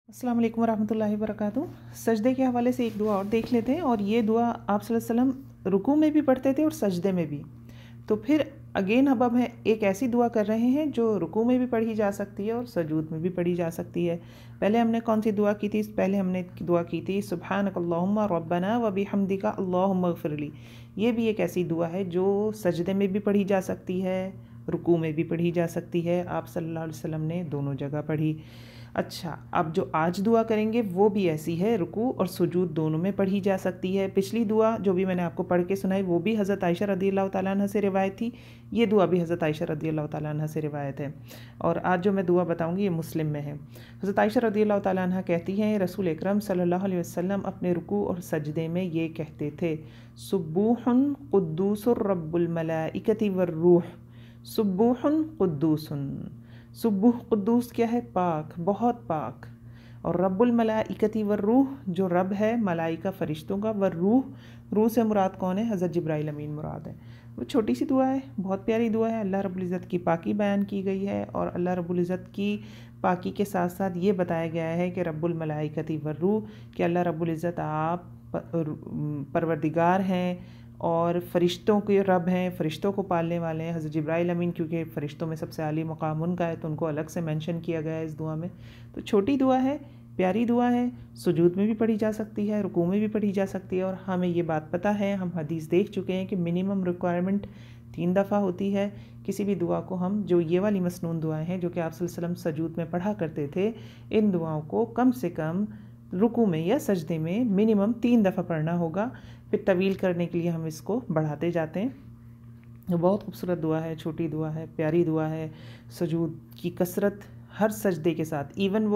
अस्सलाम वालेकुम वरहमतुल्लाहि वबरकातुहू। सजदे के हवाले से एक दुआ और देख लेते हैं, और ये दुआ आप सल्लल्लाहु अलैहि वसल्लम रुकू में भी पढ़ते थे और सजदे में भी। तो फिर अगेन अब हम एक ऐसी दुआ कर रहे हैं जो रुकू में भी पढ़ी जा सकती है और सजूद में भी पढ़ी जा सकती है। पहले हमने कौन सी दुआ की थी? पहले हमने दुआ की थी सुब्हानकल्लाहुम्मा रब्बना व बिहम्दिका अल्लाहुम्मा इग़फिरली। ये भी एक ऐसी दुआ है जो सजदे में भी पढ़ी जा सकती है, रुकू में भी पढ़ी जा सकती है। आप सल्लल्लाहु अलैहि वसल्लम ने दोनों जगह पढ़ी। अच्छा, अब जो आज दुआ करेंगे वो भी ऐसी है, रुकू और सुजूद दोनों में पढ़ी जा सकती है। पिछली दुआ जो भी मैंने आपको पढ़ के सुनाई वो भी हज़रत आयशा रज़ियल्लाहु ताला अन्हा से रिवायत थी। ये दुआ भी हज़रत आयशा रज़ियल्लाहु ताला अन्हा से रिवायत है। और आज जो मैं दुआ बताऊंगी ये मुस्लिम में है। हज़रत आयशा रज़ियल्लाहु ताला अन्हा कहती हैं, रसूल अकरम सल्लल्लाहु अलैहि वसल्लम अपने रुकू और सजदे में ये कहते थे, सुब्बूहुन कुद्दूसुर रब्बुल मलाइकति वर्रूह। सुब्बूहुन कुद्दूसुन, सुब्बूह कुद्दूस क्या है? पाक, बहुत पाक। और रब्बुल मलाइकति वर्रूह, जो रब है मलाइका फरिश्तों का, वर्रूह, रूह से मुराद कौन है? हज़रत जिब्राइल अमीन मुराद है। वो छोटी सी दुआ है, बहुत प्यारी दुआ है। अल्लाह रब्बुल इज़्ज़त की पाकी बयान की गई है, और अल्लाह रब्बुल इज़्ज़त की पाकी के साथ साथ ये बताया गया है कि रब्बुल मलाइकति वर्रूह, कि अल्लाह रब्बुल इज़्ज़त आप परवरदिगार हैं और फ़रिश्तों के रब हैं, फ़रिश्तों को पालने वाले हैं। हज़रत जिब्राइल अमीन क्योंकि फ़रिश्तों में सबसे आली मकाम उनका है, तो उनको अलग से मेंशन किया गया है इस दुआ में। तो छोटी दुआ है, प्यारी दुआ है, सुजूद में भी पढ़ी जा सकती है, रुकू में भी पढ़ी जा सकती है। और हमें ये बात पता है, हम हदीस देख चुके हैं कि मिनिमम रिक्वायरमेंट 3 दफ़ा होती है। किसी भी दुआ को हम, जो ये वाली मसनून दुआएँ हैं जो कि आप सल्लल्लाहु अलैहि वसल्लम सजूद में पढ़ा करते थे, इन दुआओं को कम से कम रुकू में या सजदे में मिनिमम 3 दफ़ा पढ़ना होगा। फिर तवील करने के लिए हम इसको बढ़ाते जाते हैं। तो बहुत खूबसूरत दुआ है, छोटी दुआ है, प्यारी दुआ है। सजूद की कसरत हर सजदे के साथ, इवन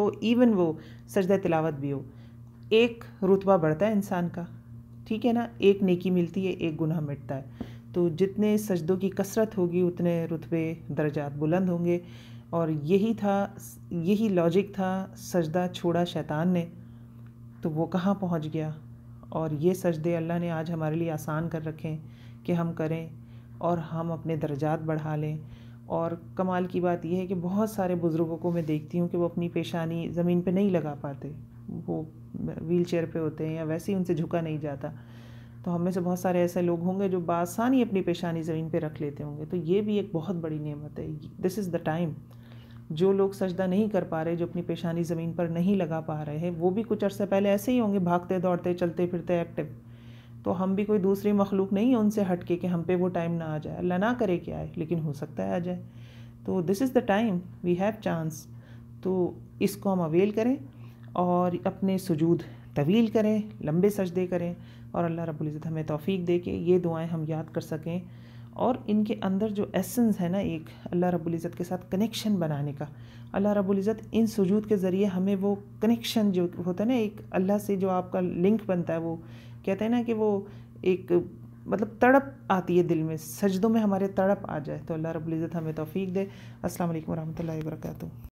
वो सजदा तिलावत भी हो, एक रुतबा बढ़ता है इंसान का, ठीक है ना? एक नेकी मिलती है, एक गुनाह मिटता है। तो जितने सजदों की कसरत होगी उतने रुतबे दर्जात बुलंद होंगे। और यही लॉजिक था। सजदा छोड़ा शैतान ने तो वो कहाँ पहुँच गया। और ये सजदे अल्लाह ने आज हमारे लिए आसान कर रखे हैं कि हम करें और हम अपने दर्जात बढ़ा लें। और कमाल की बात यह है कि बहुत सारे बुज़ुर्गों को मैं देखती हूँ कि वो अपनी पेशानी ज़मीन पे नहीं लगा पाते, वो व्हील चेयर पे होते हैं या वैसे ही उनसे झुका नहीं जाता। तो हम में से बहुत सारे ऐसे लोग होंगे जो बासानी अपनी पेशानी ज़मीन पे रख लेते होंगे। तो ये भी एक बहुत बड़ी नेमत है। This is the time. जो लोग सजदा नहीं कर पा रहे, जो अपनी पेशानी ज़मीन पर नहीं लगा पा रहे हैं, वो भी कुछ अरसे पहले ऐसे ही होंगे, भागते दौड़ते चलते फिरते एक्टिव। तो हम भी कोई दूसरी मखलूक नहीं है उनसे हट के कि हम पे वो टाइम ना आ जाए। अल्लाह ना करे कि आए, लेकिन हो सकता है आ जाए। तो this is the time, we have chance. तो इसको हम अवेल करें और अपने सुजूद तवील करें, लंबे सजदे करें, और अल्लाह रब्बुल इज़्ज़त हमें तौफीक दे के ये दुआएं हम याद कर सकें। और इनके अंदर जो एसेंस है ना, एक अल्लाह रब्बुल इज़्ज़त के साथ कनेक्शन बनाने का, अल्लाह रब्बुल इज़्ज़त इन सुजूद के ज़रिए हमें वो कनेक्शन जो होता है ना, एक अल्लाह से जो आपका लिंक बनता है, वो कहते हैं ना कि वो एक मतलब तड़प आती है दिल में, सजदों में हमारे तड़प आ जाए। तो अल्लाह रब्बुल इज़्ज़त हमें तौफीक दे। अस्सलाम वालेकुम रहमतुल्लाहि व बरकातुहू।